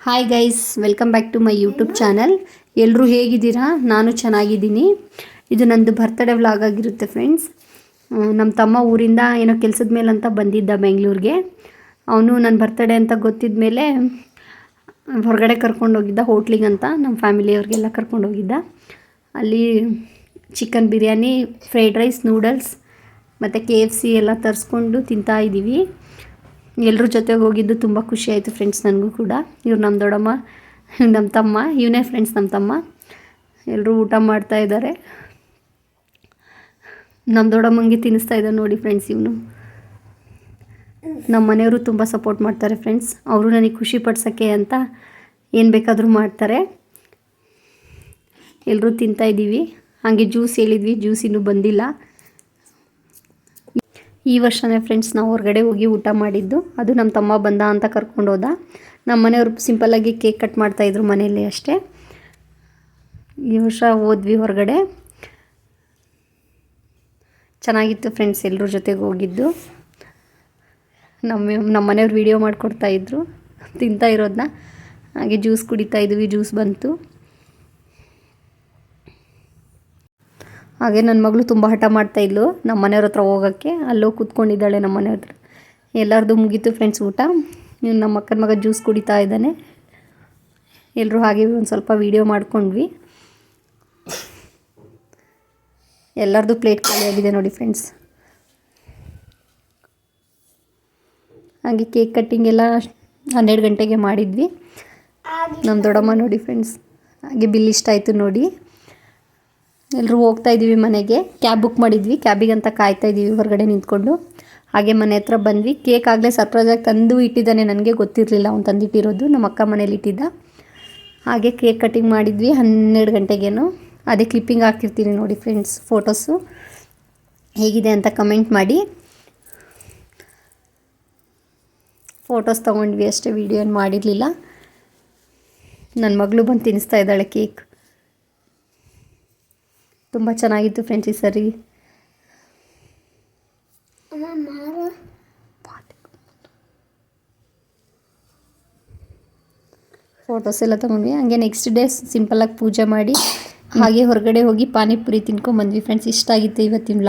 Hi guys, welcome back to my YouTube channel. ಎಲ್ಲರೂ ಹೇಗಿದ್ದೀರಾ? ನಾನು ಚೆನ್ನಾಗಿದ್ದೀನಿ. ಇದು ನಂದು ಬರ್ತ್ಡೇ ವ್ಲಾಗ್ ಆಗಿರುತ್ತೆ ಫ್ರೆಂಡ್ಸ್. ನಮ್ಮ ತಮ್ಮ ಊರಿಂದ ಏನೋ ಕೆಲಸದ ಮೇಲೆ ಅಂತ ಬಂದಿದ್ದ ಬೆಂಗಳೂರಿಗೆ. ಅವನು ನನ್ನ ಬರ್ತ್ಡೇ ಅಂತ ಗೊತ್ತಿದ್ದ ಮೇಲೆ ಹೊರಗಡೆ ಕರ್ಕೊಂಡೋಗಿದ್ದ ಹೋಟ್ಲಿಗೆ ಅಂತ. ನಮ್ಮ ಫ್ಯಾಮಿಲಿಯವ್ರಿಗೆಲ್ಲ ಕರ್ಕೊಂಡೋಗಿದ್ದ. ಅಲ್ಲಿ chicken biryani, fried rice, noodles ಮತ್ತು KFC ಎಲ್ಲ ತರಿಸ್ಕೊಂಡು ತಿಂತಾಯಿದ್ದೀವಿ. ಎಲ್ಲರ ಜೊತೆಗೆ ಹೋಗಿದ್ದು ತುಂಬ ಖುಷಿ ಆಯಿತು ಫ್ರೆಂಡ್ಸ್. ನನಗೂ ಕೂಡ. ಇವ್ರು ನಮ್ಮ ದೊಡ್ಡಮ್ಮ, ನಮ್ಮ ತಮ್ಮ, ಇವನೇ ಫ್ರೆಂಡ್ಸ್ ನಮ್ಮ ತಮ್ಮ. ಎಲ್ಲರೂ ಊಟ ಮಾಡ್ತಾ ಇದ್ದಾರೆ. ನಮ್ಮ ದೊಡ್ಡಮ್ಮಂಗೆ ತಿನ್ನಿಸ್ತಾ ಇದ್ದಾರೆ ನೋಡಿ ಫ್ರೆಂಡ್ಸ್ ಇವನು. ನಮ್ಮ ಮನೆಯವರು ತುಂಬ ಸಪೋರ್ಟ್ ಮಾಡ್ತಾರೆ ಫ್ರೆಂಡ್ಸ್. ಅವರು ನನಗೆ ಖುಷಿ ಪಡ್ಸೋಕ್ಕೆ ಅಂತ ಏನು ಬೇಕಾದರೂ ಮಾಡ್ತಾರೆ. ಎಲ್ಲರೂ ತಿಂತಾಯಿದ್ದೀವಿ. ಹಾಗೆ ಜ್ಯೂಸ್ ಹೇಳಿದ್ವಿ, ಜ್ಯೂಸ್ ಇನ್ನೂ ಬಂದಿಲ್ಲ. ಈ ವರ್ಷನೇ ಫ್ರೆಂಡ್ಸ್ ನಾವು ಹೊರಗಡೆ ಹೋಗಿ ಊಟ ಮಾಡಿದ್ದು. ಅದು ನಮ್ಮ ತಮ್ಮ ಬಂದ ಅಂತ ಕರ್ಕೊಂಡು ಹೋದ. ನಮ್ಮ ಮನೆಯವರು ಸಿಂಪಲ್ಲಾಗಿ ಕೇಕ್ ಕಟ್ ಮಾಡ್ತಾಯಿದ್ರು ಮನೆಯಲ್ಲೇ ಅಷ್ಟೇ. ಈ ವರ್ಷ ಹೋದ್ವಿ ಹೊರಗಡೆ. ಚೆನ್ನಾಗಿತ್ತು ಫ್ರೆಂಡ್ಸ್ ಎಲ್ಲರ ಜೊತೆಗೆ ಹೋಗಿದ್ದು. ನಮ್ಮ ಮನೆಯವ್ರು ವೀಡಿಯೋ ಮಾಡಿಕೊಡ್ತಾಯಿದ್ರು ತಿಂತಾ ಇರೋದನ್ನ. ಹಾಗೆ ಜ್ಯೂಸ್ ಕುಡಿತಾಯಿದ್ವಿ, ಜ್ಯೂಸ್ ಬಂತು. ಹಾಗೆ ನನ್ನ ಮಗಳು ತುಂಬ ಹಠ ಮಾಡ್ತಾಯಿದ್ಲು ನಮ್ಮ ಮನೆಯವ್ರ ಹತ್ರ ಹೋಗೋಕ್ಕೆ. ಅಲ್ಲೋ ಕೂತ್ಕೊಂಡಿದ್ದಾಳೆ ನಮ್ಮ ಮನೆಯವ್ರ ಹತ್ರ. ಎಲ್ಲರದು ಮುಗೀತು ಫ್ರೆಂಡ್ಸ್ ಊಟ. ಇನ್ನು ನಮ್ಮ ಅಕ್ಕನ ಮಗ ಜ್ಯೂಸ್ ಕುಡಿತಾ ಇದ್ದಾನೆ. ಎಲ್ಲರೂ ಹಾಗೆ ಒಂದು ಸ್ವಲ್ಪ ವೀಡಿಯೋ ಮಾಡ್ಕೊಂಡ್ವಿ. ಎಲ್ಲರದು ಪ್ಲೇಟ್ ಖಾಲಿಯಾಗಿದೆ ನೋಡಿ ಫ್ರೆಂಡ್ಸ್. ಹಾಗೆ ಕೇಕ್ ಕಟ್ಟಿಂಗ್ ಎಲ್ಲ 12 ಗಂಟೆಗೆ ಮಾಡಿದ್ವಿ. ನಮ್ಮ ದೊಡ್ಡಮ್ಮ ನೋಡಿ ಫ್ರೆಂಡ್ಸ್. ಹಾಗೆ ಬಿಲ್ ಇಷ್ಟ ಆಯಿತು ನೋಡಿ. ಎಲ್ಲರೂ ಹೋಗ್ತಾಯಿದ್ದೀವಿ ಮನೆಗೆ. ಕ್ಯಾಬ್ ಬುಕ್ ಮಾಡಿದ್ವಿ. ಕ್ಯಾಬಿಗಂತ ಕಾಯ್ತಾಯಿದ್ದೀವಿ ಹೊರಗಡೆ ನಿಂತ್ಕೊಂಡು. ಹಾಗೆ ಮನೆ ಹತ್ರ ಬಂದ್ವಿ. ಕೇಕ್ ಆಗಲೇ ಸರ್ಪ್ರೈಸಾಗಿ ತಂದು ಇಟ್ಟಿದ್ದಾನೆ. ನನಗೆ ಗೊತ್ತಿರಲಿಲ್ಲ ಅವ್ನು ತಂದಿಟ್ಟಿರೋದು. ನಮ್ಮ ಅಕ್ಕ ಮನೇಲಿ ಇಟ್ಟಿದ್ದ. ಹಾಗೆ ಕೇಕ್ ಕಟ್ಟಿಂಗ್ ಮಾಡಿದ್ವಿ 12 ಗಂಟೆಗೇನು. ಅದೇ ಕ್ಲಿಪ್ಪಿಂಗ್ ಹಾಕಿರ್ತೀನಿ ನೋಡಿ ಫ್ರೆಂಡ್ಸ್ ಫೋಟೋಸು. ಹೇಗಿದೆ ಅಂತ ಕಮೆಂಟ್ ಮಾಡಿ. ಫೋಟೋಸ್ ತೊಗೊಂಡ್ವಿ ಅಷ್ಟೇ, ವೀಡಿಯೋ ಏನು ಮಾಡಿರಲಿಲ್ಲ. ನನ್ನ ಮಗಳು ಬಂದು ತಿನ್ನಿಸ್ತಾ ಇದ್ದಾಳೆ ಕೇಕ್. ತುಂಬ ಚೆನ್ನಾಗಿತ್ತು ಫ್ರೆಂಡ್ಸ್ ಈ ಸರಿ. ಫೋಟೋಸ್ ಎಲ್ಲ ತೊಗೊಂಡ್ವಿ. ಹಂಗೆ ನೆಕ್ಸ್ಟ್ ಡೇ ಸಿಂಪಲ್ಲಾಗಿ ಪೂಜೆ ಮಾಡಿ ಹಾಗೆ ಹೊರಗಡೆ ಹೋಗಿ ಪಾನಿಪುರಿ ತಿನ್ಕೊಂಡ್ಬಂದ್ವಿ ಫ್ರೆಂಡ್ಸ್. ಇಷ್ಟ ಆಗಿತ್ತು ಇವತ್ತಿನ ವ್ಲಾಗ್.